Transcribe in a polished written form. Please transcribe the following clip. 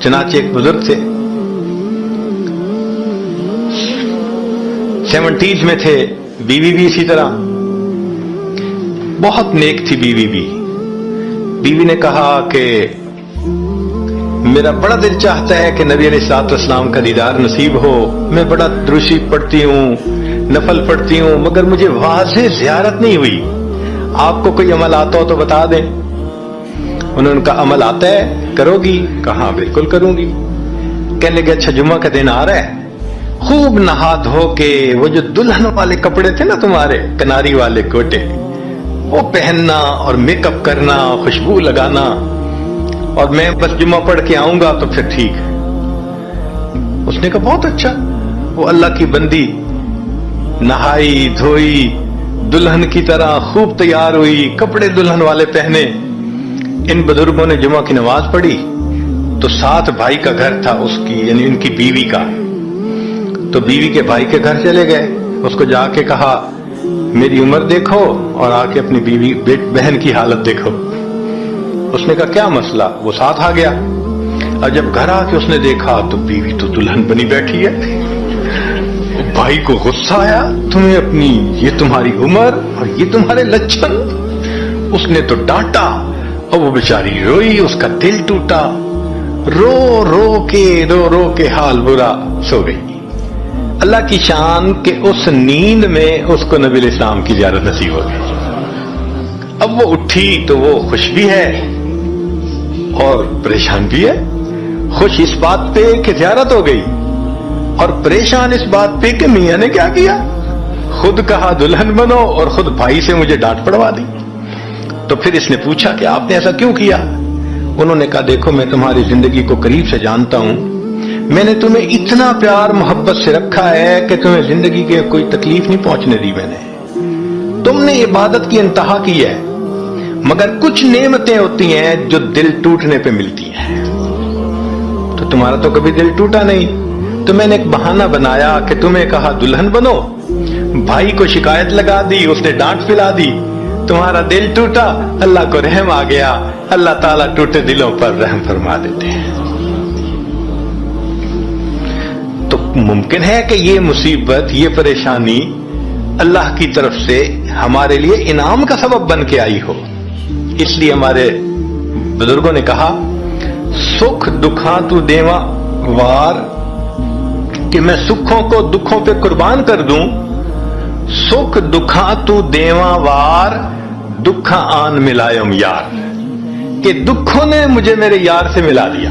چنانچہ ایک بزرگ تھے، 70s میں تھے، بیوی بھی اسی طرح، بہت نیک تھی بیوی بھی۔ بیوی نے کہا کہ میرا بڑا دل چاہتا ہے کہ نبی علیہ الصلوۃ والسلام کا دیدار نصیب ہو، میں بڑا درود شریف پڑھتی ہوں، نفل پڑھتی ہوں، مگر مجھے واضح زیارت نہیں ہوئی، آپ کو کوئی عمل آتا ہو تو بتا دیں۔ انہوں نے کہا عمل آتا ہے، کرو گی؟ کہا بالکل کروں گی۔ کہنے لگے اچھا جمعہ کا دن آ رہا ہے، خوب نہا دھو کے وہ جو دلہن والے کپڑے تھے نا تمہارے، کناری والے کوٹے، وہ پہننا اور میک اپ کرنا، خوشبو لگانا، اور میں بس جمعہ پڑھ کے آؤں گا تو پھر ٹھیک ہے۔ اس نے کہا بہت اچھا۔ وہ اللہ کی بندی نہائی دھوئی، دلہن کی طرح خوب تیار ہوئی، کپڑے دلہن والے پہنے۔ ان بزرگوں نے جمعہ کی نماز پڑھی تو ساتھ بھائی کا گھر تھا اس کی، یعنی ان کی بیوی کا، تو بیوی کے بھائی کے گھر چلے گئے، اس کو جا کے کہا میری عمر دیکھو اور آ کے اپنی بیوی بہن کی حالت دیکھو۔ اس نے کہا کیا مسئلہ؟ وہ ساتھ آ گیا، اور جب گھر آ کے اس نے دیکھا تو بیوی تو دلہن بنی بیٹھی ہے۔ بھائی کو غصہ آیا، تمہیں اپنی یہ تمہاری عمر اور یہ تمہارے لچھن۔ اس نے تو ڈانٹا اور وہ بیچاری روئی، اس کا دل ٹوٹا، رو رو کے حال برا، سو گئی۔ اللہ کی شان کہ اس نیند میں اس کو نبی علیہ السلام کی زیارت نصیب ہو گئی۔ اب وہ اٹھی تو وہ خوش بھی ہے اور پریشان بھی ہے، خوش اس بات پہ کہ زیارت ہو گئی، اور پریشان اس بات پہ کہ میاں نے کیا کیا، خود کہا دلہن بنو اور خود بھائی سے مجھے ڈانٹ پڑوا دی۔ تو پھر اس نے پوچھا کہ آپ نے ایسا کیوں کیا؟ انہوں نے کہا دیکھو میں تمہاری زندگی کو قریب سے جانتا ہوں، میں نے تمہیں اتنا پیار محبت سے رکھا ہے کہ تمہیں زندگی کے کوئی تکلیف نہیں پہنچنے دی میں نے، تم نے عبادت کی انتہا کی ہے، مگر کچھ نعمتیں ہوتی ہیں جو دل ٹوٹنے پہ ملتی ہیں، تو تمہارا تو کبھی دل ٹوٹا نہیں، تو میں نے ایک بہانہ بنایا کہ تمہیں کہا دلہن بنو، بھائی کو شکایت لگا دی، اس نے ڈانٹ پلا دی، تمہارا دل ٹوٹا، اللہ کو رحم آ گیا، اللہ تعالیٰ ٹوٹے دلوں پر رحم فرما دیتے ہیں۔ تو ممکن ہے کہ یہ مصیبت، یہ پریشانی اللہ کی طرف سے ہمارے لیے انعام کا سبب بن کے آئی ہو۔ اس لیے ہمارے بزرگوں نے کہا سکھ دکھاں تو دیواں وار، کہ میں سکھوں کو دکھوں پہ قربان کر دوں، سکھ دکھاں تو دیواں وار، دکھاں آن ملائم یار، کہ دکھوں نے مجھے میرے یار سے ملا دیا۔